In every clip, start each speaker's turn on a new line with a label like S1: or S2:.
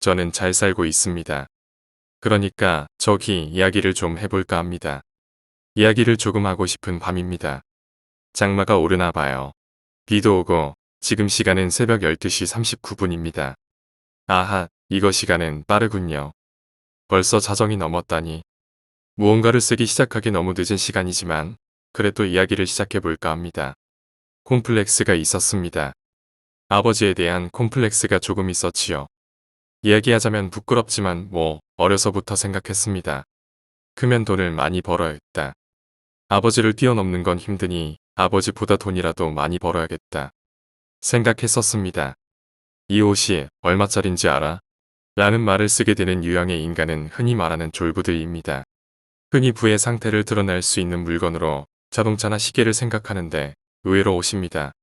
S1: 저는 잘 살고 있습니다. 그러니까 저기 이야기를 좀 해볼까 합니다. 이야기를 조금 하고 싶은 밤입니다. 장마가 오르나 봐요. 비도 오고 지금 시간은 새벽 12시 39분입니다. 아하, 이거 시간은 빠르군요. 벌써 자정이 넘었다니. 무언가를 쓰기 시작하기 너무 늦은 시간이지만 그래도 이야기를 시작해볼까 합니다. 콤플렉스가 있었습니다. 아버지에 대한 콤플렉스가 조금 있었지요. 이야기하자면 부끄럽지만 어려서부터 생각했습니다. 크면 돈을 많이 벌어야 했다. 아버지를 뛰어넘는 건 힘드니 아버지보다 돈이라도 많이 벌어야겠다. 생각했었습니다. 이 옷이 얼마짜린지 알아? 라는 말을 쓰게 되는 유형의 인간은 흔히 말하는 졸부들입니다. 흔히 부의 상태를 드러낼 수 있는 물건으로 자동차나 시계를 생각하는데 의외로 옷입니다.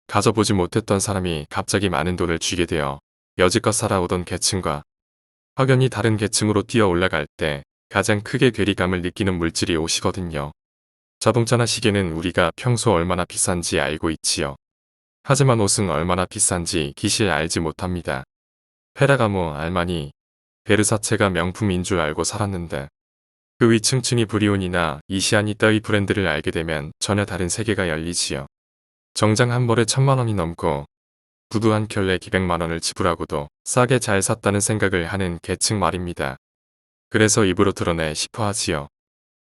S1: 가져보지 못했던 사람이 갑자기 많은 돈을 쥐게 되어 여지껏 살아오던 계층과 확연히 다른 계층으로 뛰어 올라갈 때 가장 크게 괴리감을 느끼는 물질이 옷이거든요. 자동차나 시계는 우리가 평소 얼마나 비싼지 알고 있지요. 하지만 옷은 얼마나 비싼지 기실 알지 못합니다. 페라가모, 알마니, 베르사체가 명품인 줄 알고 살았는데 그 위층층이 브리온이나 이시아니 따위 브랜드를 알게 되면 전혀 다른 세계가 열리지요. 정장 한 벌에 1,000만 원이 넘고 구두 한 켤레 기백만 원을 지불하고도 싸게 잘 샀다는 생각을 하는 계층 말입니다. 그래서 입으로 드러내 싶어 하지요.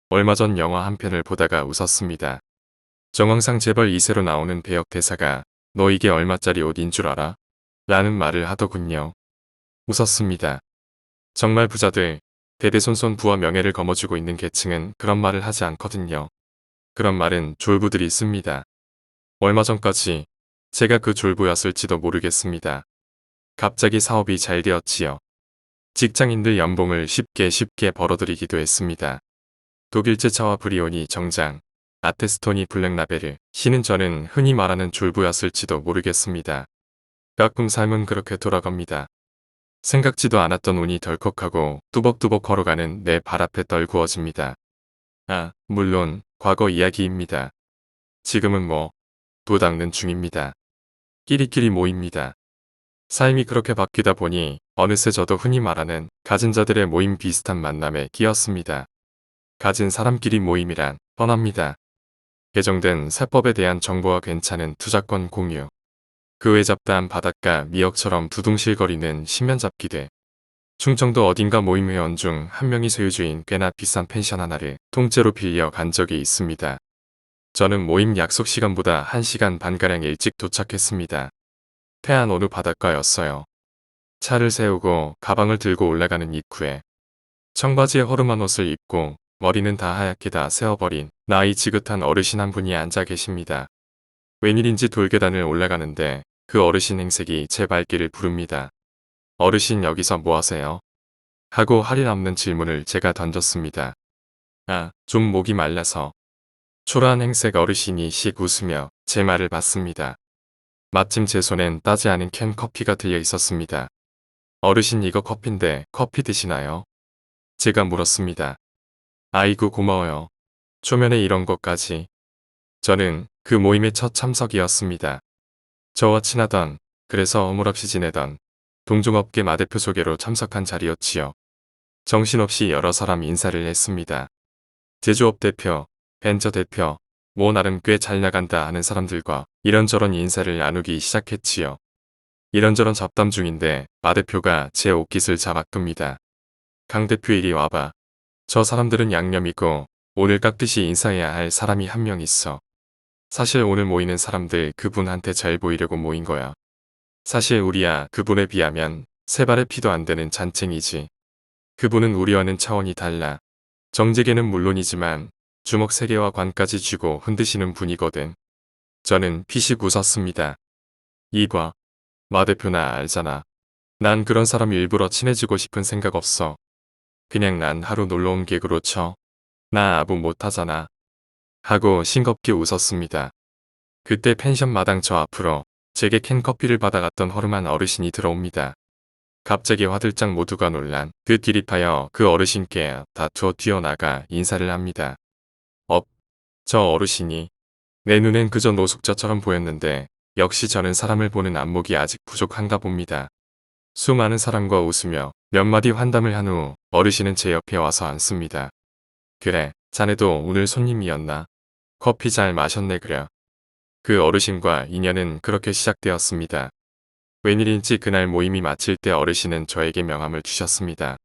S1: 얼마 전 영화 한 편을 보다가 웃었습니다. 정황상 재벌 2세로 나오는 배역 대사가 너 이게 얼마짜리 옷인 줄 알아? 라는 말을 하더군요. 웃었습니다. 정말 부자들, 대대손손 부와 명예를 거머쥐고 있는 계층은 그런 말을 하지 않거든요. 그런 말은 졸부들이 씁니다. 얼마 전까지 제가 그 졸부였을지도 모르겠습니다. 갑자기 사업이 잘 되었지요. 직장인들 연봉을 쉽게 벌어들이기도 했습니다. 독일제 차와 브리온이 정장, 아테스토니 블랙라벨을 신은 저는 흔히 말하는 졸부였을지도 모르겠습니다. 가끔 삶은 그렇게 돌아갑니다. 생각지도 않았던 운이 덜컥하고 뚜벅뚜벅 걸어가는 내 발 앞에 떨구어집니다. 물론 과거 이야기입니다. 지금은 도 닦는 중입니다. 끼리끼리 모입니다. 삶이 그렇게 바뀌다 보니 어느새 저도 흔히 말하는 가진 자들의 모임 비슷한 만남에 끼었습니다. 가진 사람끼리 모임이란 뻔합니다. 개정된 세법에 대한 정보와 괜찮은 투자권 공유. 그 외 잡다한 바닷가 미역처럼 두둥실거리는 신면잡기대. 충청도 어딘가 모임 회원 중 한 명이 소유주인 꽤나 비싼 펜션 하나를 통째로 빌려 간 적이 있습니다. 저는 모임 약속 시간보다 1시간 반가량 일찍 도착했습니다. 태안 어느 바닷가였어요. 차를 세우고 가방을 들고 올라가는 입구에 청바지에 허름한 옷을 입고 머리는 다 하얗게 다 세어버린 나이 지긋한 어르신 한 분이 앉아 계십니다. 웬일인지 돌계단을 올라가는데 그 어르신 행색이 제 발길을 부릅니다. 어르신 여기서 뭐하세요? 하고 할인 없는 질문을 제가 던졌습니다. 좀 목이 말라서. 초라한 행색 어르신이 씩 웃으며 제 말을 받습니다. 마침 제 손엔 따지 않은 캔 커피가 들려 있었습니다. 어르신 이거 커피인데 커피 드시나요? 제가 물었습니다. 아이고 고마워요. 초면에 이런 것까지. 저는 그 모임의 첫 참석이었습니다. 저와 친하던, 그래서 어물없이 지내던 동종업계 마대표 소개로 참석한 자리였지요. 정신없이 여러 사람 인사를 했습니다. 제조업 대표, 벤처 대표, 나름 꽤 잘 나간다 하는 사람들과 이런저런 인사를 나누기 시작했지요. 이런저런 잡담 중인데 마대표가 제 옷깃을 잡아끕니다. 강 대표 이리 와봐. 저 사람들은 양념이고 오늘 깍듯이 인사해야 할 사람이 한 명 있어. 사실 오늘 모이는 사람들 그분한테 잘 보이려고 모인 거야. 사실 우리야 그분에 비하면 세 발의 피도 안 되는 잔챙이지. 그분은 우리와는 차원이 달라. 정재계는 물론이지만 주먹 3개와 관까지 쥐고 흔드시는 분이거든. 저는 피식 웃었습니다. 이봐. 마 대표 나 알잖아. 난 그런 사람 일부러 친해지고 싶은 생각 없어. 그냥 난 하루 놀러온 개그로 쳐. 나 아부 못하잖아. 하고 싱겁게 웃었습니다. 그때 펜션 마당 저 앞으로 제게 캔커피를 받아갔던 허름한 어르신이 들어옵니다. 갑자기 화들짝 모두가 놀란 그 기립하여 그 어르신께 다투어 뛰어나가 인사를 합니다. 저 어르신이 내 눈엔 그저 노숙자처럼 보였는데 역시 저는 사람을 보는 안목이 아직 부족한가 봅니다. 수많은 사람과 웃으며 몇 마디 환담을 한 후 어르신은 제 옆에 와서 앉습니다. 그래, 자네도 오늘 손님이었나? 커피 잘 마셨네 그려. 그 어르신과 인연은 그렇게 시작되었습니다. 웬일인지 그날 모임이 마칠 때 어르신은 저에게 명함을 주셨습니다.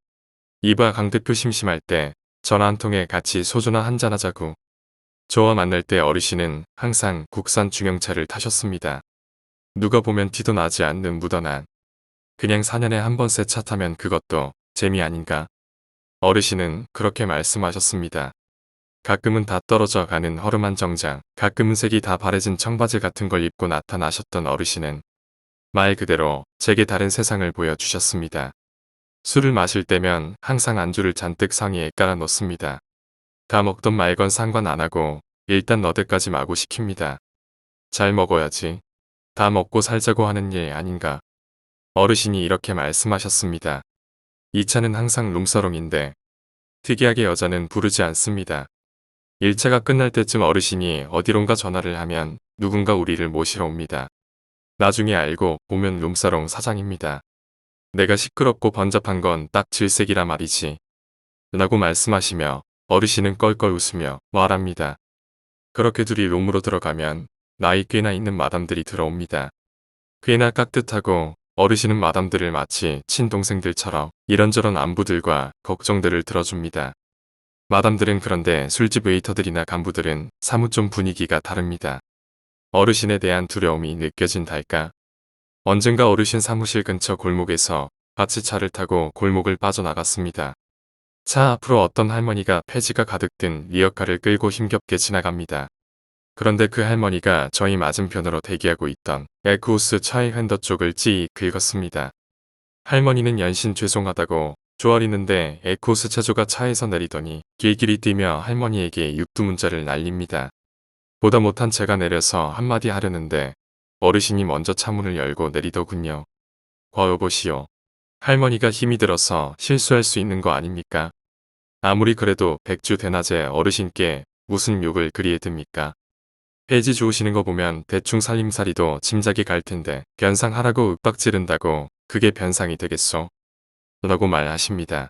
S1: 이봐 강 대표 심심할 때 전화 한 통에 같이 소주나 한잔하자고. 저와 만날 때 어르신은 항상 국산 중형차를 타셨습니다. 누가 보면 티도 나지 않는 무던한. 그냥 4년에 한 번 새 차 타면 그것도 재미 아닌가? 어르신은 그렇게 말씀하셨습니다. 가끔은 다 떨어져 가는 허름한 정장, 가끔은 색이 다 바래진 청바지 같은 걸 입고 나타나셨던 어르신은 말 그대로 제게 다른 세상을 보여주셨습니다. 술을 마실 때면 항상 안주를 잔뜩 상의에 깔아 놓습니다. 다 먹던 말건 상관 안 하고 일단 너댓까지 마구 시킵니다. 잘 먹어야지. 다 먹고 살자고 하는 일 아닌가. 어르신이 이렇게 말씀하셨습니다. 이 차는 항상 룸사롱인데 특이하게 여자는 부르지 않습니다. 1차가 끝날 때쯤 어르신이 어디론가 전화를 하면 누군가 우리를 모시러 옵니다. 나중에 알고 보면 룸사롱 사장입니다. 내가 시끄럽고 번잡한 건 딱 질색이라 말이지. 라고 말씀하시며 어르신은 껄껄 웃으며 말합니다. 그렇게 둘이 룸으로 들어가면 나이 꽤나 있는 마담들이 들어옵니다. 꽤나 깍듯하고 어르신은 마담들을 마치 친동생들처럼 이런저런 안부들과 걱정들을 들어줍니다. 마담들은 그런데 술집 웨이터들이나 간부들은 사뭇 좀 분위기가 다릅니다. 어르신에 대한 두려움이 느껴진달까. 언젠가 어르신 사무실 근처 골목에서 같이 차를 타고 골목을 빠져나갔습니다. 차 앞으로 어떤 할머니가 폐지가 가득 든 리어카를 끌고 힘겹게 지나갑니다. 그런데 그 할머니가 저희 맞은편으로 대기하고 있던 에쿠스 차의 핸더 쪽을 찌익 긁었습니다. 할머니는 연신 죄송하다고 조아리는데 에쿠스 차주가 차에서 내리더니 길길이 뛰며 할머니에게 육두문자를 날립니다. 보다 못한 제가 내려서 한마디 하려는데 어르신이 먼저 차문을 열고 내리더군요. 여보시오. 할머니가 힘이 들어서 실수할 수 있는 거 아닙니까? 아무리 그래도 백주 대낮에 어르신께 무슨 욕을 그리에 듭니까? 폐지 좋으시는 거 보면 대충 살림살이도 짐작이 갈 텐데 변상하라고 윽박 지른다고 그게 변상이 되겠소? 라고 말하십니다.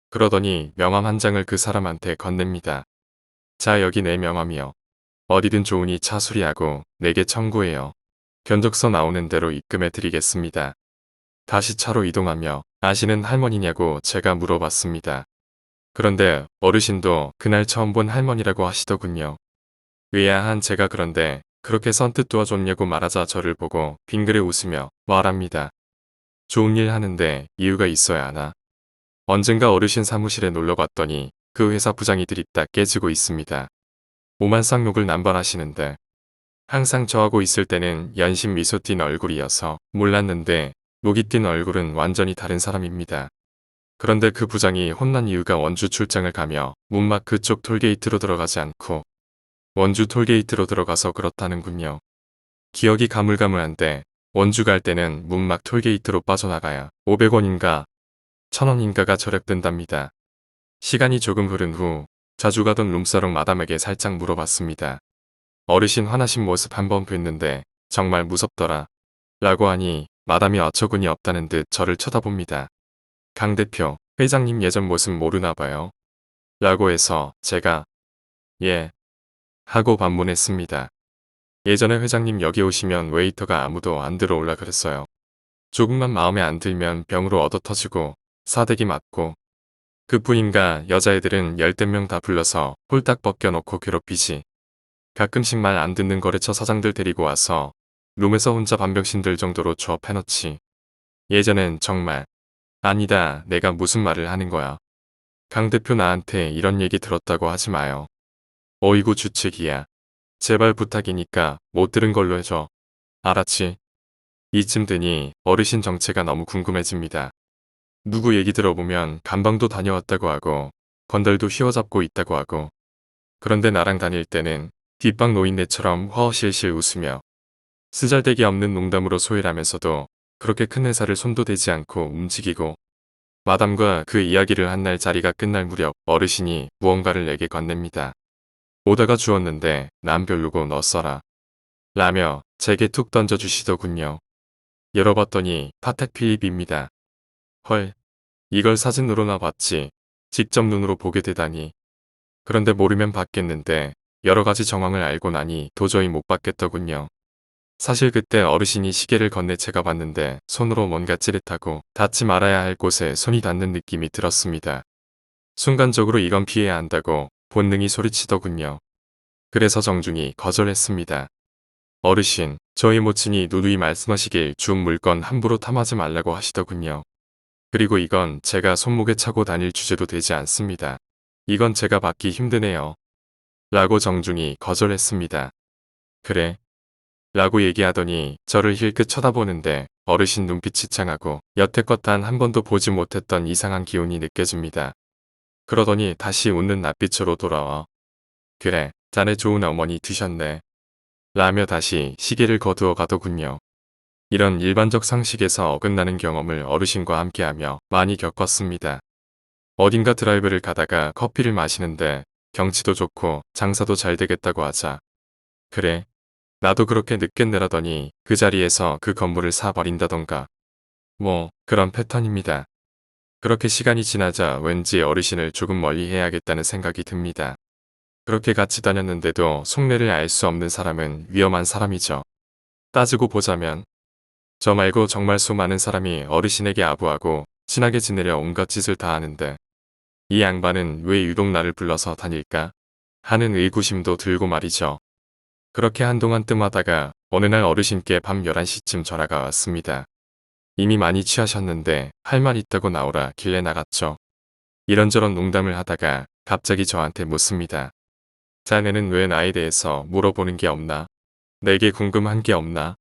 S1: 그러더니 명함 한 장을 그 사람한테 건넵니다. 자 여기 내 명함이요. 어디든 좋으니 차 수리하고 내게 청구해요. 견적서 나오는 대로 입금해 드리겠습니다. 다시 차로 이동하며 아시는 할머니냐고 제가 물어봤습니다. 그런데 어르신도 그날 처음 본 할머니라고 하시더군요. 의아한 제가 그런데 그렇게 선뜻 도와줬냐고 말하자 저를 보고 빙그레 웃으며 말합니다. 좋은 일 하는데 이유가 있어야 하나? 언젠가 어르신 사무실에 놀러 갔더니 그 회사 부장이 드립다 깨지고 있습니다. 오만 쌍욕을 남발하시는데 항상 저하고 있을 때는 연신 미소 띤 얼굴이어서 몰랐는데 녹이 띈 얼굴은 완전히 다른 사람입니다. 그런데 그 부장이 혼난 이유가 원주 출장을 가며 문막 그쪽 톨게이트로 들어가지 않고 원주 톨게이트로 들어가서 그렇다는군요. 기억이 가물가물한데 원주 갈 때는 문막 톨게이트로 빠져나가야 500원인가 1000원인가가 절약된답니다. 시간이 조금 흐른 후 자주 가던 룸사롱 마담에게 살짝 물어봤습니다. 어르신 화나신 모습 한번 뵀는데 정말 무섭더라. 라고 하니 마담이 어처구니 없다는 듯 저를 쳐다봅니다. 강 대표, 회장님 예전 모습 모르나 봐요. 라고 해서 제가 예 하고 반문했습니다. 예전에 회장님 여기 오시면 웨이터가 아무도 안 들어올라 그랬어요. 조금만 마음에 안 들면 병으로 얻어터지고 사대기 맞고 그뿐인가 여자애들은 열댓 명 다 불러서 홀딱 벗겨놓고 괴롭히지. 가끔씩 말 안 듣는 거래처 사장들 데리고 와서 룸에서 혼자 반병신 들 정도로 조업해놓지. 예전엔 정말 아니다 내가 무슨 말을 하는 거야. 강 대표 나한테 이런 얘기 들었다고 하지 마요. 어이구 주책이야. 제발 부탁이니까 못 들은 걸로 해줘. 알았지? 이쯤 되니 어르신 정체가 너무 궁금해집니다. 누구 얘기 들어보면 감방도 다녀왔다고 하고 건달도 휘어잡고 있다고 하고 그런데 나랑 다닐 때는 뒷방 노인네처럼 허허실실 웃으며 쓰잘데기 없는 농담으로 소일하면서도 그렇게 큰 회사를 손도 대지 않고 움직이고 마담과 그 이야기를 한 날 자리가 끝날 무렵 어르신이 무언가를 내게 건넵니다. 오다가 주었는데 난 별로고 너 써라. 라며 제게 툭 던져주시더군요. 열어봤더니 파텍 필립입니다. 헐, 이걸 사진으로나 봤지. 직접 눈으로 보게 되다니. 그런데 모르면 받겠는데 여러 가지 정황을 알고 나니 도저히 못 받겠더군요. 사실 그때 어르신이 시계를 건네 제가 봤는데 손으로 뭔가 찌릿하고 닿지 말아야 할 곳에 손이 닿는 느낌이 들었습니다. 순간적으로 이건 피해야 한다고 본능이 소리치더군요. 그래서 정중히 거절했습니다. 어르신, 저희 모친이 누누이 말씀하시길 준 물건 함부로 탐하지 말라고 하시더군요. 그리고 이건 제가 손목에 차고 다닐 주제도 되지 않습니다. 이건 제가 받기 힘드네요. 라고 정중히 거절했습니다. 그래? 라고 얘기하더니 저를 힐끗 쳐다보는데 어르신 눈빛이 창하고 여태껏 단 한 번도 보지 못했던 이상한 기운이 느껴집니다. 그러더니 다시 웃는 낯빛으로 돌아와. 그래, 자네 좋은 어머니 드셨네. 라며 다시 시계를 거두어 가더군요. 이런 일반적 상식에서 어긋나는 경험을 어르신과 함께하며 많이 겪었습니다. 어딘가 드라이브를 가다가 커피를 마시는데 경치도 좋고 장사도 잘 되겠다고 하자. 그래, 나도 그렇게 늦겠네라더니 그 자리에서 그 건물을 사버린다던가. 뭐 그런 패턴입니다. 그렇게 시간이 지나자 왠지 어르신을 조금 멀리 해야겠다는 생각이 듭니다. 그렇게 같이 다녔는데도 속내를 알 수 없는 사람은 위험한 사람이죠. 따지고 보자면 저 말고 정말 수많은 사람이 어르신에게 아부하고 친하게 지내려 온갖 짓을 다 하는데 이 양반은 왜 유독 나를 불러서 다닐까 하는 의구심도 들고 말이죠. 그렇게 한동안 뜸하다가 어느 날 어르신께 밤 11시쯤 전화가 왔습니다. 이미 많이 취하셨는데 할 말 있다고 나오라 길래 나갔죠. 이런저런 농담을 하다가 갑자기 저한테 묻습니다. 자네는 왜 나에 대해서 물어보는 게 없나? 내게 궁금한 게 없나?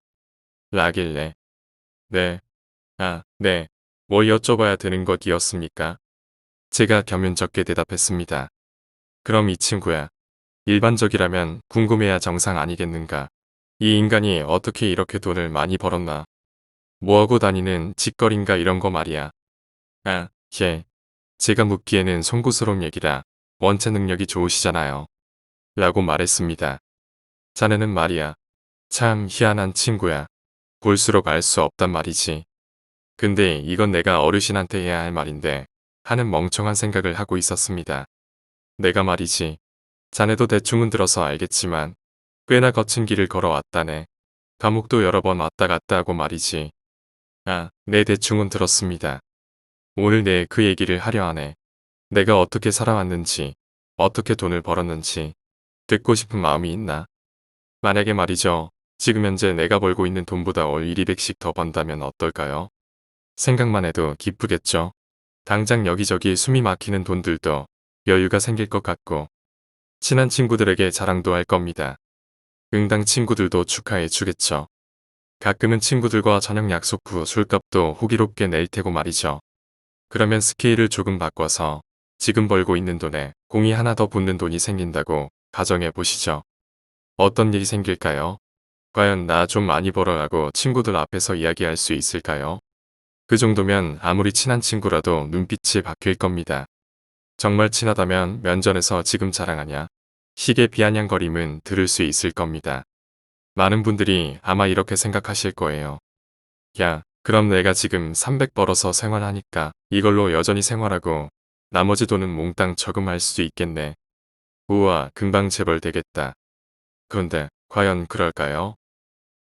S1: 라길래. 네. 네. 뭘 여쭤봐야 되는 것이었습니까? 제가 겸연쩍게 대답했습니다. 그럼 이 친구야. 일반적이라면 궁금해야 정상 아니겠는가? 이 인간이 어떻게 이렇게 돈을 많이 벌었나? 뭐하고 다니는 짓거린가 이런 거 말이야. 예. 제가 묻기에는 송구스러운 얘기라 원체 능력이 좋으시잖아요. 라고 말했습니다. 자네는 말이야. 참 희한한 친구야. 볼수록 알 수 없단 말이지. 근데 이건 내가 어르신한테 해야 할 말인데 하는 멍청한 생각을 하고 있었습니다. 내가 말이지. 자네도 대충은 들어서 알겠지만 꽤나 거친 길을 걸어왔다네. 감옥도 여러 번 왔다 갔다 하고 말이지. 네 대충은 들었습니다. 오늘 내 그 얘기를 하려 하네. 내가 어떻게 살아왔는지, 어떻게 돈을 벌었는지 듣고 싶은 마음이 있나? 만약에 말이죠. 지금 현재 내가 벌고 있는 돈보다 월 1,200씩 더 번다면 어떨까요? 생각만 해도 기쁘겠죠? 당장 여기저기 숨이 막히는 돈들도 여유가 생길 것 같고 친한 친구들에게 자랑도 할 겁니다. 응당 친구들도 축하해 주겠죠. 가끔은 친구들과 저녁 약속 후 술값도 호기롭게 낼 테고 말이죠. 그러면 스케일을 조금 바꿔서 지금 벌고 있는 돈에 공이 하나 더 붙는 돈이 생긴다고 가정해 보시죠. 어떤 일이 생길까요? 과연 나 좀 많이 벌어라고 친구들 앞에서 이야기할 수 있을까요? 그 정도면 아무리 친한 친구라도 눈빛이 바뀔 겁니다. 정말 친하다면 면전에서 지금 자랑하냐? 시계 비아냥거림은 들을 수 있을 겁니다. 많은 분들이 아마 이렇게 생각하실 거예요. 야, 그럼 내가 지금 300 벌어서 생활하니까 이걸로 여전히 생활하고 나머지 돈은 몽땅 저금할 수 있겠네. 우와, 금방 재벌 되겠다. 그런데 과연 그럴까요?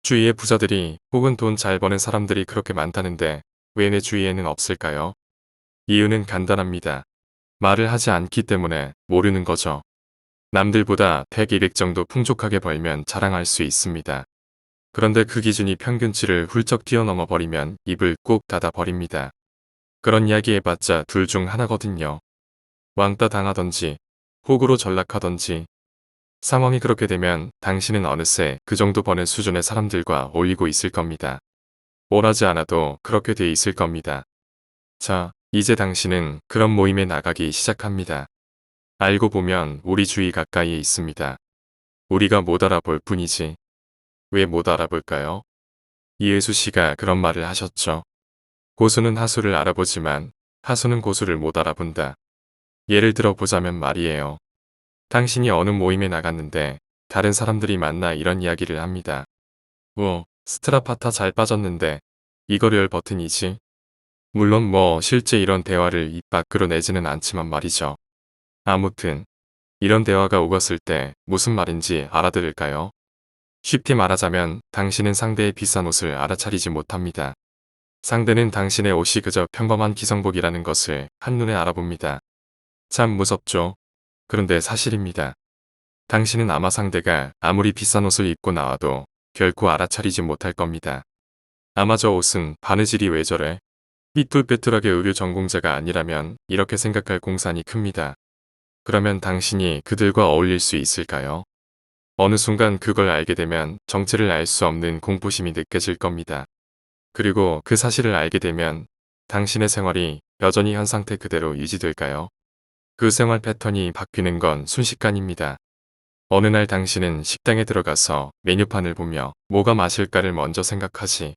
S1: 주위의 부자들이 혹은 돈 잘 버는 사람들이 그렇게 많다는데 왜 내 주위에는 없을까요? 이유는 간단합니다. 말을 하지 않기 때문에 모르는 거죠. 남들보다 100, 200 정도 풍족하게 벌면 자랑할 수 있습니다. 그런데 그 기준이 평균치를 훌쩍 뛰어넘어 버리면 입을 꾹 닫아 버립니다. 그런 이야기 해봤자 둘 중 하나거든요. 왕따 당하던지 호구로 전락하던지. 상황이 그렇게 되면 당신은 어느새 그 정도 버는 수준의 사람들과 어울리고 있을 겁니다. 원하지 않아도 그렇게 돼 있을 겁니다. 자, 이제 당신은 그런 모임에 나가기 시작합니다. 알고 보면 우리 주위 가까이에 있습니다. 우리가 못 알아볼 뿐이지. 왜 못 알아볼까요? 이혜수 씨가 그런 말을 하셨죠. 고수는 하수를 알아보지만 하수는 고수를 못 알아본다. 예를 들어 보자면 말이에요. 당신이 어느 모임에 나갔는데 다른 사람들이 만나 이런 이야기를 합니다. 스트라파타 잘 빠졌는데 이거를 버튼이지. 물론 실제 이런 대화를 입 밖으로 내지는 않지만 말이죠. 아무튼 이런 대화가 오갔을 때 무슨 말인지 알아들을까요? 쉽게 말하자면 당신은 상대의 비싼 옷을 알아차리지 못합니다. 상대는 당신의 옷이 그저 평범한 기성복이라는 것을 한눈에 알아봅니다. 참 무섭죠? 그런데 사실입니다. 당신은 아마 상대가 아무리 비싼 옷을 입고 나와도 결코 알아차리지 못할 겁니다. 아마 저 옷은 바느질이 왜 저래? 삐뚤빼뚤하게 의류 전공자가 아니라면 이렇게 생각할 공산이 큽니다. 그러면 당신이 그들과 어울릴 수 있을까요? 어느 순간 그걸 알게 되면 정체를 알 수 없는 공포심이 느껴질 겁니다. 그리고 그 사실을 알게 되면 당신의 생활이 여전히 현 상태 그대로 유지될까요? 그 생활 패턴이 바뀌는 건 순식간입니다. 어느 날 당신은 식당에 들어가서 메뉴판을 보며 뭐가 마실까를 먼저 생각하지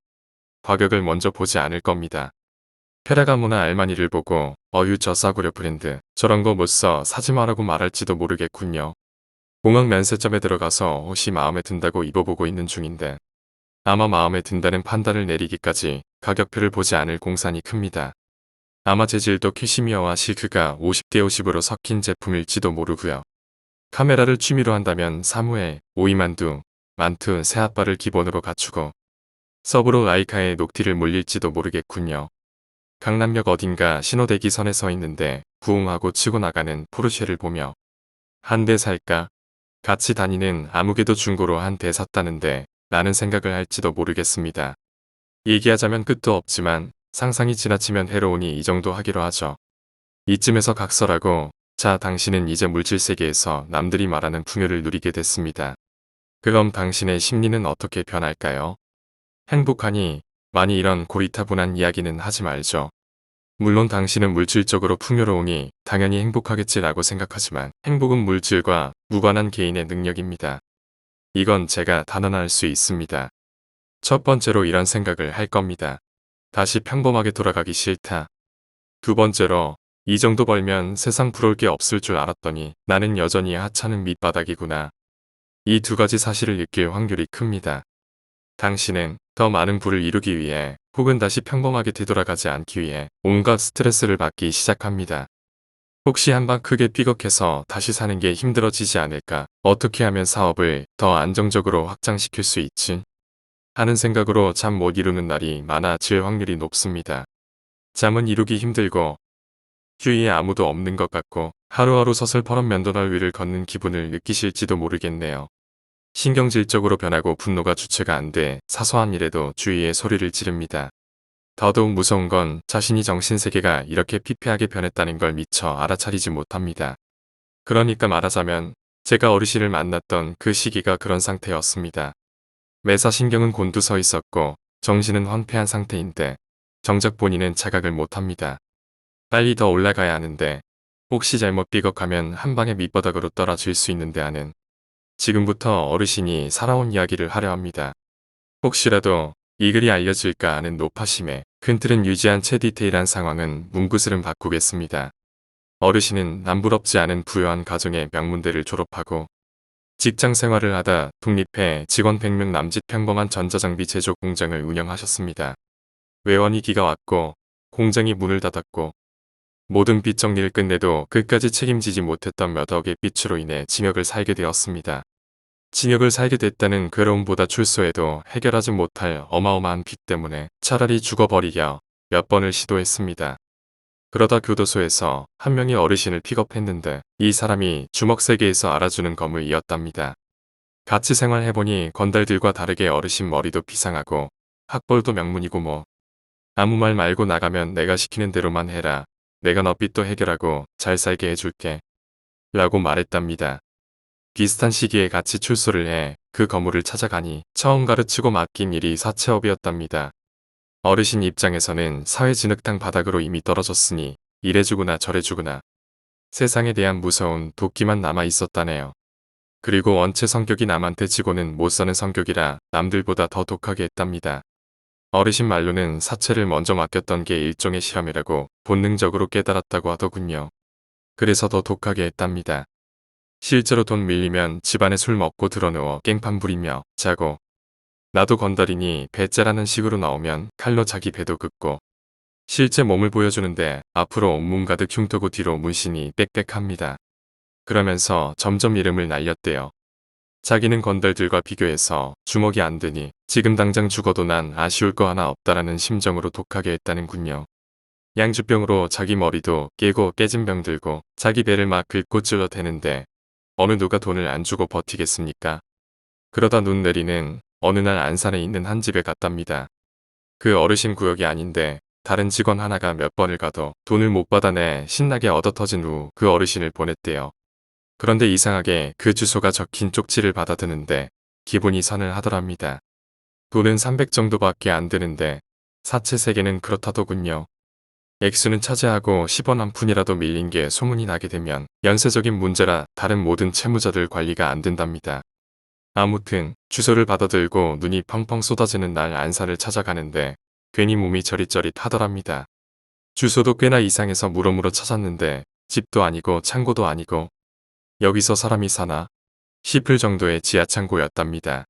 S1: 가격을 먼저 보지 않을 겁니다. 페라가모나 알마니를 보고 어유 저 싸구려 브랜드 저런 거 못 써 사지 마라고 말할지도 모르겠군요. 공항 면세점에 들어가서 옷이 마음에 든다고 입어보고 있는 중인데 아마 마음에 든다는 판단을 내리기까지 가격표를 보지 않을 공산이 큽니다. 아마 재질도 캐시미어와 실크가 50대 50으로 섞인 제품일지도 모르고요. 카메라를 취미로 한다면 사무엘, 오이만두, 만투, 새아빠를 기본으로 갖추고 서브로 라이카의 녹티를 물릴지도 모르겠군요. 강남역 어딘가 신호대기선에 서 있는데 부웅하고 치고 나가는 포르쉐를 보며 한 대 살까? 같이 다니는 아무개도 중고로 한 대 샀다는데 라는 생각을 할지도 모르겠습니다. 얘기하자면 끝도 없지만 상상이 지나치면 해로우니 이 정도 하기로 하죠. 이쯤에서 각설하고 자 당신은 이제 물질 세계에서 남들이 말하는 풍요를 누리게 됐습니다. 그럼 당신의 심리는 어떻게 변할까요? 행복하니 많이 이런 고리타분한 이야기는 하지 말죠. 물론 당신은 물질적으로 풍요로우니 당연히 행복하겠지라고 생각하지만 행복은 물질과 무관한 개인의 능력입니다. 이건 제가 단언할 수 있습니다. 첫 번째로 이런 생각을 할 겁니다. 다시 평범하게 돌아가기 싫다. 두 번째로 이 정도 벌면 세상 부러울 게 없을 줄 알았더니 나는 여전히 하찮은 밑바닥이구나. 이 두 가지 사실을 느낄 확률이 큽니다. 당신은 더 많은 부를 이루기 위해 혹은 다시 평범하게 되돌아가지 않기 위해 온갖 스트레스를 받기 시작합니다. 혹시 한번 크게 삐걱해서 다시 사는 게 힘들어지지 않을까? 어떻게 하면 사업을 더 안정적으로 확장시킬 수 있지? 하는 생각으로 잠 못 이루는 날이 많아질 확률이 높습니다. 잠은 이루기 힘들고 주위에 아무도 없는 것 같고 하루하루 서슬퍼런 면도날 위를 걷는 기분을 느끼실지도 모르겠네요. 신경질적으로 변하고 분노가 주체가 안 돼 사소한 일에도 주위에 소리를 지릅니다. 더더욱 무서운 건 자신이 정신세계가 이렇게 피폐하게 변했다는 걸 미처 알아차리지 못합니다. 그러니까 말하자면 제가 어르신을 만났던 그 시기가 그런 상태였습니다. 매사신경은 곤두서 있었고 정신은 황폐한 상태인데 정작 본인은 자각을 못합니다. 빨리 더 올라가야 하는데 혹시 잘못 삐걱하면 한 방에 밑바닥으로 떨어질 수 있는데 하는 지금부터 어르신이 살아온 이야기를 하려 합니다. 혹시라도 이 글이 알려질까 하는 노파심에 큰 틀은 유지한 채 디테일한 상황은 문구슬은 바꾸겠습니다. 어르신은 남부럽지 않은 부유한 가정의 명문대를 졸업하고 직장 생활을 하다 독립해 직원 100명 남짓 평범한 전자장비 제조 공장을 운영하셨습니다. 외환위기가 왔고 공장이 문을 닫았고 모든 빚 정리를 끝내도 끝까지 책임지지 못했던 몇 억의 빚으로 인해 징역을 살게 되었습니다. 징역을 살게 됐다는 괴로움보다 출소해도 해결하지 못할 어마어마한 빚 때문에 차라리 죽어버리려 몇 번을 시도했습니다. 그러다 교도소에서 한 명의 어르신을 픽업했는데 이 사람이 주먹 세계에서 알아주는 거물이었답니다. 같이 생활해보니 건달들과 다르게 어르신 머리도 비상하고 학벌도 명문이고 뭐 아무 말 말고 나가면 내가 시키는 대로만 해라. 내가 너 빚도 해결하고 잘 살게 해줄게. 라고 말했답니다. 비슷한 시기에 같이 출소를 해 그 거물을 찾아가니 처음 가르치고 맡긴 일이 사채업이었답니다. 어르신 입장에서는 사회진흙탕 바닥으로 이미 떨어졌으니 이래주구나 저래주구나. 세상에 대한 무서운 도끼만 남아 있었다네요. 그리고 원체 성격이 남한테 지고는 못사는 성격이라 남들보다 더 독하게 했답니다. 어르신 말로는 사채를 먼저 맡겼던 게 일종의 실험이라고 본능적으로 깨달았다고 하더군요. 그래서 더 독하게 했답니다. 실제로 돈 밀리면 집안에 술 먹고 드러누워 깽판 부리며 자고 나도 건달이니 배째라는 식으로 나오면 칼로 자기 배도 긋고 실제 몸을 보여주는데 앞으로 온몸 가득 흉터고 뒤로 문신이 빽빽합니다. 그러면서 점점 이름을 날렸대요. 자기는 건달들과 비교해서 주먹이 안 드니 지금 당장 죽어도 난 아쉬울 거 하나 없다라는 심정으로 독하게 했다는군요. 양주병으로 자기 머리도 깨고 깨진 병 들고 자기 배를 막 긁고 찔러대는데 어느 누가 돈을 안 주고 버티겠습니까? 그러다 눈 내리는 어느 날 안산에 있는 한 집에 갔답니다. 그 어르신 구역이 아닌데 다른 직원 하나가 몇 번을 가도 돈을 못 받아내 신나게 얻어터진 후 그 어르신을 보냈대요. 그런데 이상하게 그 주소가 적힌 쪽지를 받아드는데 기분이 선을 하더랍니다. 돈은 300 정도밖에 안 드는데 사채 3개는 그렇다더군요. 액수는 차지하고 10원 한 푼이라도 밀린 게 소문이 나게 되면 연쇄적인 문제라 다른 모든 채무자들 관리가 안 된답니다. 아무튼 주소를 받아들고 눈이 펑펑 쏟아지는 날 안산을 찾아가는데 괜히 몸이 저릿저릿하더랍니다. 주소도 꽤나 이상해서 물어물어 찾았는데 집도 아니고 창고도 아니고 여기서 사람이 사나 싶을 정도의 지하창고였답니다.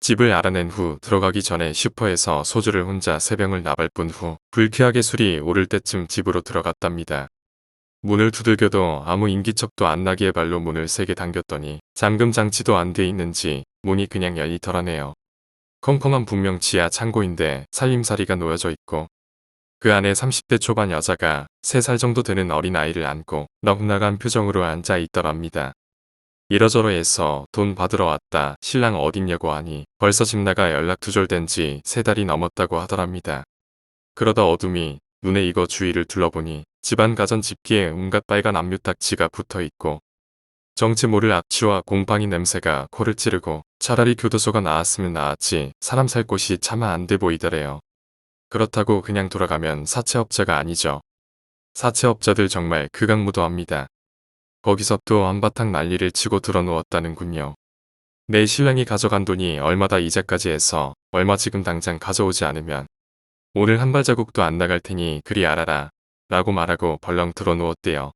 S1: 집을 알아낸 후 들어가기 전에 슈퍼에서 소주를 혼자 3병을 나발뿐 후 불쾌하게 술이 오를 때쯤 집으로 들어갔답니다. 문을 두들겨도 아무 인기척도 안 나기에 발로 문을 세게 당겼더니 잠금 장치도 안 돼 있는지 문이 그냥 열리더라네요. 컴컴한 분명 지하 창고인데 살림살이가 놓여져 있고 그 안에 30대 초반 여자가 3살 정도 되는 어린아이를 안고 넉나간 표정으로 앉아 있더랍니다. 이러저러 해서 돈 받으러 왔다 신랑 어딨냐고 하니 벌써 집 나가 연락 두절된 지 3달이 넘었다고 하더랍니다. 그러다 어둠이 눈에 익어 주위를 둘러보니 집안 가전 집기에 온갖 빨간 압류딱지가 붙어있고 정체 모를 악취와 곰팡이 냄새가 코를 찌르고 차라리 교도소가 나왔으면 나았지 사람 살 곳이 차마 안 돼 보이더래요. 그렇다고 그냥 돌아가면 사채업자가 아니죠. 사채업자들 정말 극악무도합니다. 거기서 또 한바탕 난리를 치고 들어누웠다는군요. 내 신랑이 가져간 돈이 얼마다 이자까지 해서 얼마 지금 당장 가져오지 않으면 오늘 한 발자국도 안 나갈 테니 그리 알아라 라고 말하고 벌렁 들어누웠대요.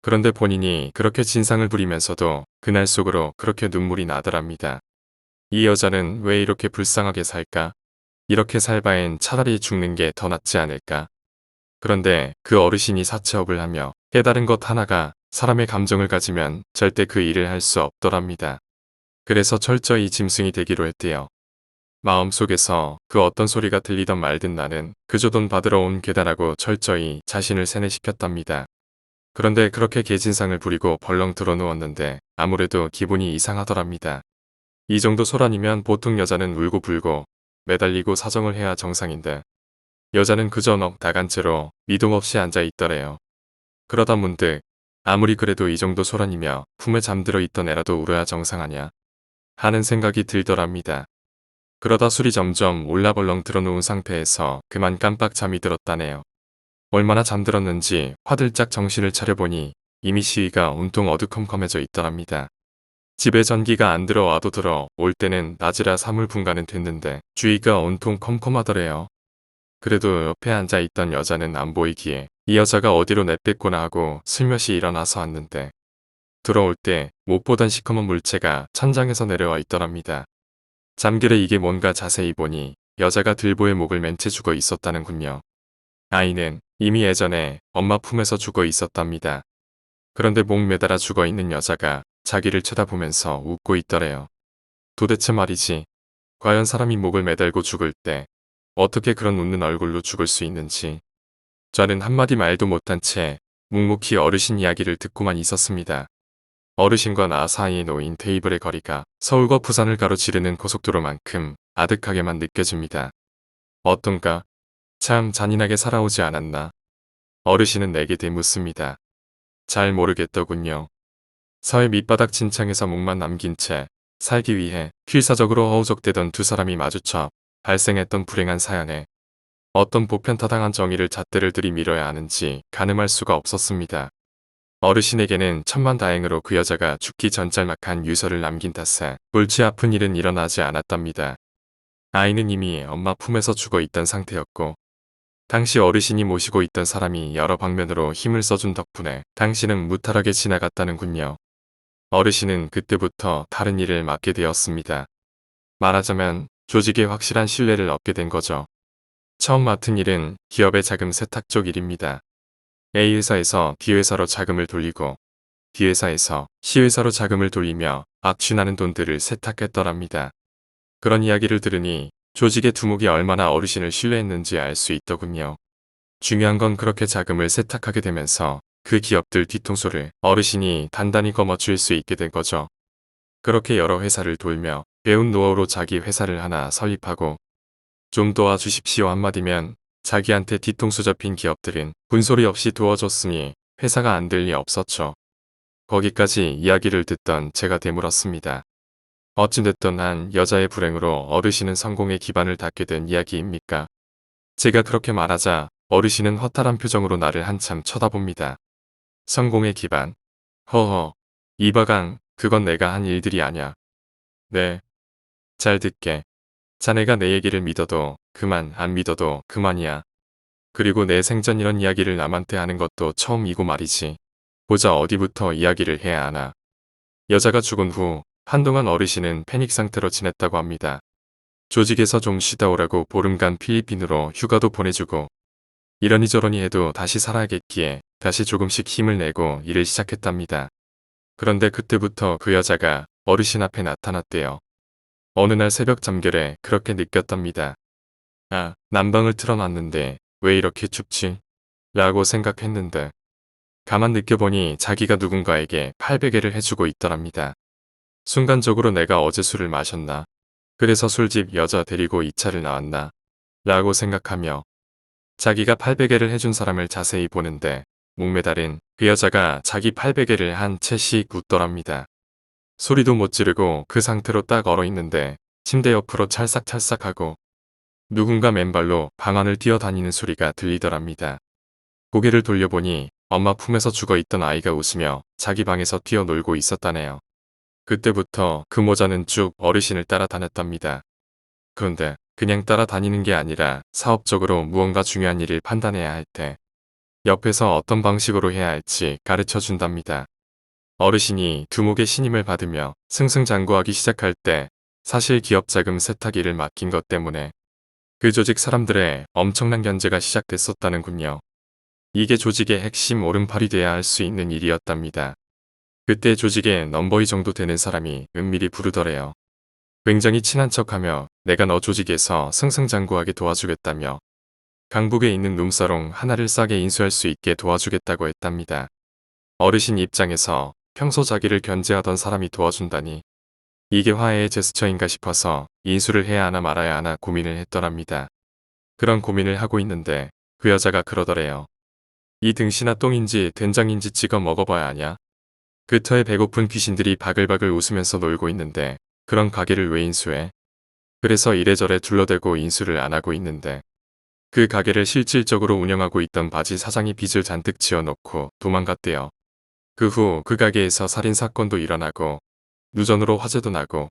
S1: 그런데 본인이 그렇게 진상을 부리면서도 그날 속으로 그렇게 눈물이 나더랍니다. 이 여자는 왜 이렇게 불쌍하게 살까? 이렇게 살 바엔 차라리 죽는 게 더 낫지 않을까? 그런데 그 어르신이 사채업을 하며 깨달은 것 하나가 사람의 감정을 가지면 절대 그 일을 할 수 없더랍니다. 그래서 철저히 짐승이 되기로 했대요. 마음속에서 그 어떤 소리가 들리던 말든 나는 그저 돈 받으러 온 괴다라고 철저히 자신을 세뇌시켰답니다. 그런데 그렇게 개진상을 부리고 벌렁 들어누웠는데 아무래도 기분이 이상하더랍니다. 이 정도 소란이면 보통 여자는 울고 불고 매달리고 사정을 해야 정상인데 여자는 그저 넋 나간 채로 미동 없이 앉아 있더래요. 그러다 문득 아무리 그래도 이 정도 소란이며 품에 잠들어 있던 애라도 울어야 정상 아냐 하는 생각이 들더랍니다. 그러다 술이 점점 올라벌렁 들어누운 상태에서 그만 깜빡 잠이 들었다네요. 얼마나 잠들었는지 화들짝 정신을 차려보니 이미 시위가 온통 어두컴컴해져 있더랍니다. 집에 전기가 안 들어와도 들어올 때는 낮이라 사물 분간은 됐는데 주위가 온통 컴컴하더래요. 그래도 옆에 앉아있던 여자는 안 보이기에 이 여자가 어디로 내뺐구나 하고 슬며시 일어나서 왔는데 들어올 때 못 보던 시커먼 물체가 천장에서 내려와 있더랍니다. 잠결에 이게 뭔가 자세히 보니 여자가 들보에 목을 맨 채 죽어 있었다는군요. 아이는 이미 예전에 엄마 품에서 죽어 있었답니다. 그런데 목 매달아 죽어 있는 여자가 자기를 쳐다보면서 웃고 있더래요. 도대체 말이지, 과연 사람이 목을 매달고 죽을 때 어떻게 그런 웃는 얼굴로 죽을 수 있는지. 저는 한마디 말도 못한 채 묵묵히 어르신 이야기를 듣고만 있었습니다. 어르신과 나 사이에 놓인 테이블의 거리가 서울과 부산을 가로지르는 고속도로만큼 아득하게만 느껴집니다. 어떤가? 참 잔인하게 살아오지 않았나? 어르신은 내게 되묻습니다. 잘 모르겠더군요. 사회 밑바닥 진창에서 목만 남긴 채 살기 위해 필사적으로 허우적대던 두 사람이 마주쳐 발생했던 불행한 사연에 어떤 보편타당한 정의를 잣대를 들이밀어야 하는지 가늠할 수가 없었습니다. 어르신에게는 천만다행으로 그 여자가 죽기 전 짤막한 유서를 남긴 탓에 골치 아픈 일은 일어나지 않았답니다. 아이는 이미 엄마 품에서 죽어 있던 상태였고 당시 어르신이 모시고 있던 사람이 여러 방면으로 힘을 써준 덕분에 당신은 무탈하게 지나갔다는군요. 어르신은 그때부터 다른 일을 맡게 되었습니다. 말하자면 조직에 확실한 신뢰를 얻게 된 거죠. 처음 맡은 일은 기업의 자금 세탁 쪽 일입니다. A회사에서 B회사로 자금을 돌리고 D회사에서 C회사로 자금을 돌리며 악취나는 돈들을 세탁했더랍니다. 그런 이야기를 들으니 조직의 두목이 얼마나 어르신을 신뢰했는지 알 수 있더군요. 중요한 건 그렇게 자금을 세탁하게 되면서 그 기업들 뒤통수를 어르신이 단단히 거머쥘 수 있게 된 거죠. 그렇게 여러 회사를 돌며 배운 노하우로 자기 회사를 하나 설립하고 좀 도와주십시오 한마디면 자기한테 뒤통수 접힌 기업들은 군소리 없이 도와줬으니 회사가 안 될 리 없었죠. 거기까지 이야기를 듣던 제가 되물었습니다. 어찌됐든 한 여자의 불행으로 어르신은 성공의 기반을 닫게 된 이야기입니까? 제가 그렇게 말하자 어르신은 허탈한 표정으로 나를 한참 쳐다봅니다. 성공의 기반? 허허. 이바강, 그건 내가 한 일들이 아냐. 네. 잘 듣게. 자네가 내 얘기를 믿어도 그만, 안 믿어도 그만이야. 그리고 내 생전 이런 이야기를 남한테 하는 것도 처음이고 말이지. 보자 어디부터 이야기를 해야 하나. 여자가 죽은 후 한동안 어르신은 패닉 상태로 지냈다고 합니다. 조직에서 좀 쉬다 오라고 보름간 필리핀으로 휴가도 보내주고 이러니저러니 해도 다시 살아야겠기에 다시 조금씩 힘을 내고 일을 시작했답니다. 그런데 그때부터 그 여자가 어르신 앞에 나타났대요. 어느 날 새벽 잠결에 그렇게 느꼈답니다. 아, 난방을 틀어놨는데 왜 이렇게 춥지? 라고 생각했는데 가만 느껴보니 자기가 누군가에게 팔베개를 해주고 있더랍니다. 순간적으로 내가 어제 술을 마셨나? 그래서 술집 여자 데리고 이 차를 나왔나? 라고 생각하며 자기가 팔베개를 해준 사람을 자세히 보는데 목매달은 그 여자가 자기 팔베개를 한 채씩 웃더랍니다. 소리도 못 지르고 그 상태로 딱 얼어있는데 침대 옆으로 찰싹찰싹하고 누군가 맨발로 방 안을 뛰어다니는 소리가 들리더랍니다. 고개를 돌려보니 엄마 품에서 죽어있던 아이가 웃으며 자기 방에서 뛰어놀고 있었다네요. 그때부터 그 모자는 쭉 어르신을 따라다녔답니다. 그런데 그냥 따라다니는 게 아니라 사업적으로 무언가 중요한 일을 판단해야 할 때 옆에서 어떤 방식으로 해야 할지 가르쳐 준답니다. 어르신이 두목의 신임을 받으며 승승장구하기 시작할 때 사실 기업 자금 세탁 일을 맡긴 것 때문에 그 조직 사람들의 엄청난 견제가 시작됐었다는군요. 이게 조직의 핵심 오른팔이 돼야 할 수 있는 일이었답니다. 그때 조직에 넘버이 정도 되는 사람이 은밀히 부르더래요. 굉장히 친한 척하며 내가 너 조직에서 승승장구하게 도와주겠다며 강북에 있는 룸사롱 하나를 싸게 인수할 수 있게 도와주겠다고 했답니다. 어르신 입장에서 평소 자기를 견제하던 사람이 도와준다니 이게 화해의 제스처인가 싶어서 인수를 해야 하나 말아야 하나 고민을 했더랍니다. 그런 고민을 하고 있는데 그 여자가 그러더래요. 이 등신아 똥인지 된장인지 찍어 먹어봐야 하냐? 그 터에 배고픈 귀신들이 바글바글 웃으면서 놀고 있는데 그런 가게를 왜 인수해? 그래서 이래저래 둘러대고 인수를 안 하고 있는데 그 가게를 실질적으로 운영하고 있던 바지 사장이 빚을 잔뜩 지어놓고 도망갔대요. 그 후 그 가게에서 살인사건도 일어나고 누전으로 화재도 나고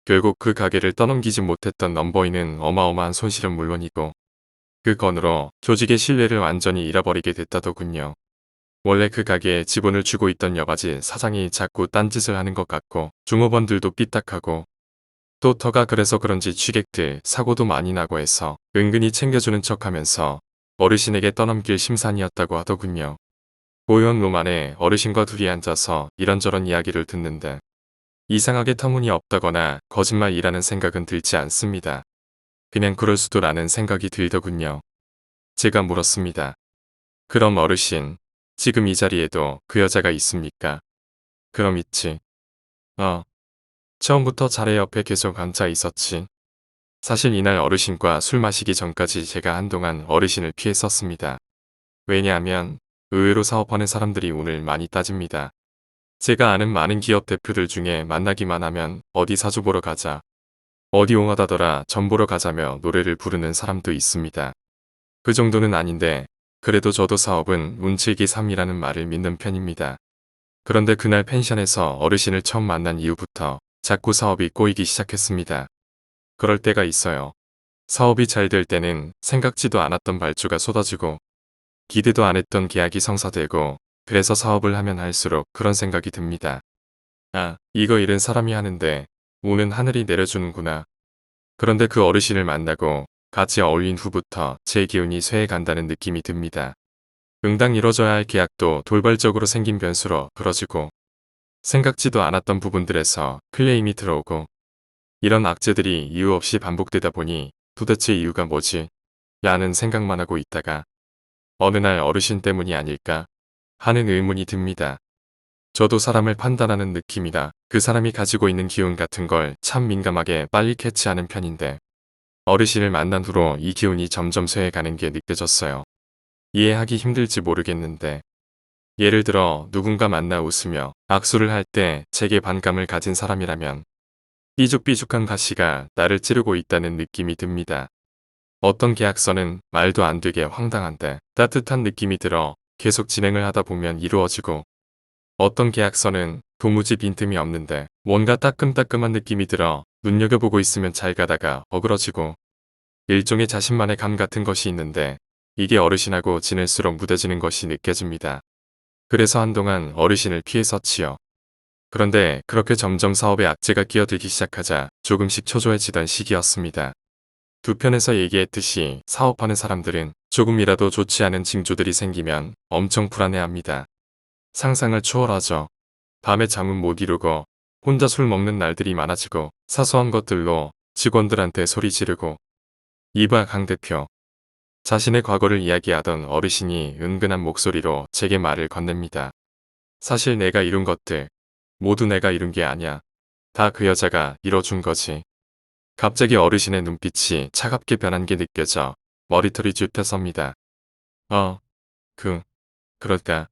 S1: 결국 그 가게를 떠넘기지 못했던 넘버이는 어마어마한 손실은 물론이고 그 건으로 조직의 신뢰를 완전히 잃어버리게 됐다더군요. 원래 그 가게에 지분을 주고 있던 여바지 사장이 자꾸 딴짓을 하는 것 같고 종업원들도 삐딱하고 또 터가 그래서 그런지 취객들 사고도 많이 나고 해서 은근히 챙겨주는 척하면서 어르신에게 떠넘길 심산이었다고 하더군요. 고요한 룸 안에 어르신과 둘이 앉아서 이런저런 이야기를 듣는데 이상하게 터무니없다거나 거짓말이라는 생각은 들지 않습니다. 그냥 그럴 수도라는 생각이 들더군요. 제가 물었습니다. 그럼 어르신, 지금 이 자리에도 그 여자가 있습니까? 그럼 있지. 처음부터 자네 옆에 계속 앉아 있었지. 사실 이날 어르신과 술 마시기 전까지 제가 한동안 어르신을 피했었습니다. 왜냐하면 의외로 사업하는 사람들이 운을 많이 따집니다. 제가 아는 많은 기업 대표들 중에 만나기만 하면 어디 사주 보러 가자. 어디 옹하다더라 전 보러 가자며 노래를 부르는 사람도 있습니다. 그 정도는 아닌데 그래도 저도 사업은 운칠기 3이라는 말을 믿는 편입니다. 그런데 그날 펜션에서 어르신을 처음 만난 이후부터 자꾸 사업이 꼬이기 시작했습니다. 그럴 때가 있어요. 사업이 잘 될 때는 생각지도 않았던 발주가 쏟아지고 기대도 안 했던 계약이 성사되고 그래서 사업을 하면 할수록 그런 생각이 듭니다. 아, 이거 일은 사람이 하는데 운은 하늘이 내려주는구나. 그런데 그 어르신을 만나고 같이 어울린 후부터 제 기운이 쇠해 간다는 느낌이 듭니다. 응당 이뤄져야 할 계약도 돌발적으로 생긴 변수로 그뤄지고 생각지도 않았던 부분들에서 클레임이 들어오고 이런 악재들이 이유 없이 반복되다 보니 도대체 이유가 뭐지? 라는 생각만 하고 있다가 어느 날 어르신 때문이 아닐까 하는 의문이 듭니다. 저도 사람을 판단하는 느낌이라 그 사람이 가지고 있는 기운 같은 걸 참 민감하게 빨리 캐치하는 편인데 어르신을 만난 후로 이 기운이 점점 쇠해가는 게 느껴졌어요. 이해하기 힘들지 모르겠는데 예를 들어 누군가 만나 웃으며 악수를 할 때 제게 반감을 가진 사람이라면 삐죽삐죽한 가시가 나를 찌르고 있다는 느낌이 듭니다. 어떤 계약서는 말도 안 되게 황당한데 따뜻한 느낌이 들어 계속 진행을 하다 보면 이루어지고 어떤 계약서는 도무지 빈틈이 없는데 뭔가 따끔따끔한 느낌이 들어 눈여겨보고 있으면 잘 가다가 어그러지고 일종의 자신만의 감 같은 것이 있는데 이게 어르신하고 지낼수록 무뎌지는 것이 느껴집니다. 그래서 한동안 어르신을 피했었지요. 그런데 그렇게 점점 사업에 악재가 끼어들기 시작하자 조금씩 초조해지던 시기였습니다. 두 편에서 얘기했듯이 사업하는 사람들은 조금이라도 좋지 않은 징조들이 생기면 엄청 불안해합니다. 상상을 초월하죠. 밤에 잠은 못 이루고 혼자 술 먹는 날들이 많아지고 사소한 것들로 직원들한테 소리 지르고 이봐 강 대표. 자신의 과거를 이야기하던 어르신이 은근한 목소리로 제게 말을 건넵니다. 사실 내가 이룬 것들 모두 내가 이룬 게 아냐. 다 그 여자가 이뤄준 거지. 갑자기 어르신의 눈빛이 차갑게 변한 게 느껴져 머리털이 쥐펴섭니다. 어, 그럴까.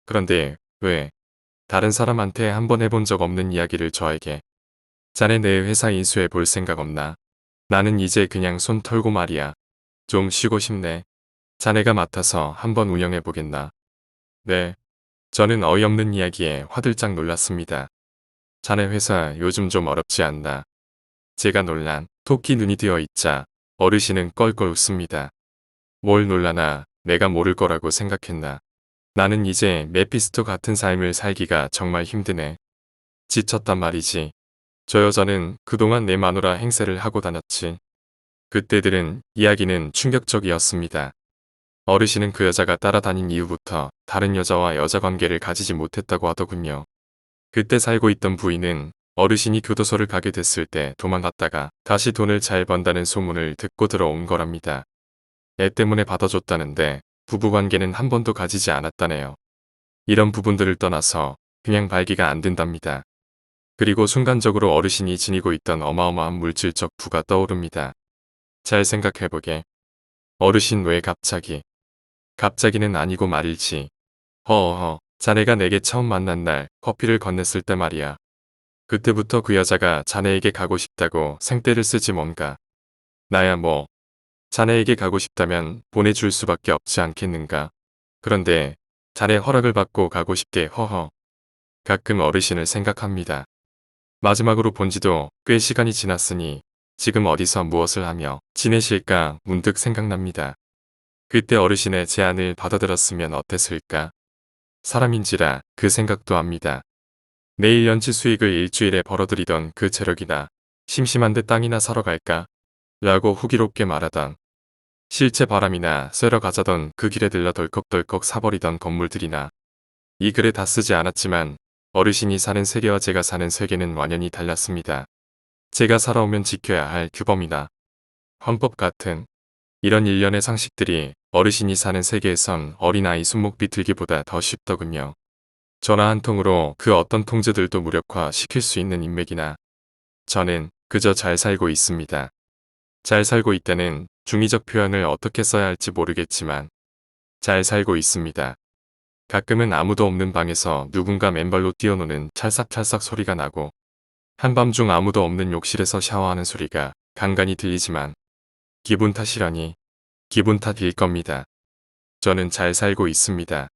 S1: 그런데 왜 다른 사람한테 한번 해본 적 없는 이야기를 저에게. 자네 내 회사 인수해 볼 생각 없나? 나는 이제 그냥 손 털고 말이야. 좀 쉬고 싶네. 자네가 맡아서 한번 운영해 보겠나? 네. 저는 어이없는 이야기에 화들짝 놀랐습니다. 자네 회사 요즘 좀 어렵지 않나? 제가 놀란 토끼 눈이 되어 있자 어르신은 껄껄 웃습니다. 뭘 놀라나 내가 모를 거라고 생각했나. 나는 이제 메피스토 같은 삶을 살기가 정말 힘드네. 지쳤단 말이지. 저 여자는 그동안 내 마누라 행세를 하고 다녔지. 그때들은 이야기는 충격적이었습니다. 어르신은 그 여자가 따라다닌 이후부터 다른 여자와 여자 관계를 가지지 못했다고 하더군요. 그때 살고 있던 부인은 어르신이 교도소를 가게 됐을 때 도망갔다가 다시 돈을 잘 번다는 소문을 듣고 들어온 거랍니다. 애 때문에 받아줬다는데 부부관계는 한 번도 가지지 않았다네요. 이런 부분들을 떠나서 그냥 발기가 안 된답니다. 그리고 순간적으로 어르신이 지니고 있던 어마어마한 물질적 부가 떠오릅니다. 잘 생각해보게. 어르신 왜 갑자기는 아니고 말일지. 허어허, 자네가 내게 처음 만난 날 커피를 건넸을 때 말이야. 그때부터 그 여자가 자네에게 가고 싶다고 생떼를 쓰지 뭔가. 나야 뭐. 자네에게 가고 싶다면 보내줄 수밖에 없지 않겠는가. 그런데 자네 허락을 받고 가고 싶게 허허. 가끔 어르신을 생각합니다. 마지막으로 본 지도 꽤 시간이 지났으니 지금 어디서 무엇을 하며 지내실까 문득 생각납니다. 그때 어르신의 제안을 받아들였으면 어땠을까? 사람인지라 그 생각도 합니다. 내일 연치 수익을 일주일에 벌어들이던 그 체력이나 심심한데 땅이나 사러 갈까? 라고 후기롭게 말하던 실제 바람이나 쐬러 가자던 그 길에 들러 덜컥덜컥 사버리던 건물들이나 이 글에 다 쓰지 않았지만 어르신이 사는 세계와 제가 사는 세계는 완연히 달랐습니다. 제가 살아오면 지켜야 할 규범이나 헌법 같은 이런 일련의 상식들이 어르신이 사는 세계에선 어린아이 손목 비틀기보다 더 쉽더군요. 전화 한 통으로 그 어떤 통제들도 무력화 시킬 수 있는 인맥이나 저는 그저 잘 살고 있습니다. 잘 살고 있다는 중의적 표현을 어떻게 써야 할지 모르겠지만 잘 살고 있습니다. 가끔은 아무도 없는 방에서 누군가 맨발로 뛰어노는 찰싹찰싹 소리가 나고 한밤중 아무도 없는 욕실에서 샤워하는 소리가 간간히 들리지만 기분 탓이라니 기분 탓일 겁니다. 저는 잘 살고 있습니다.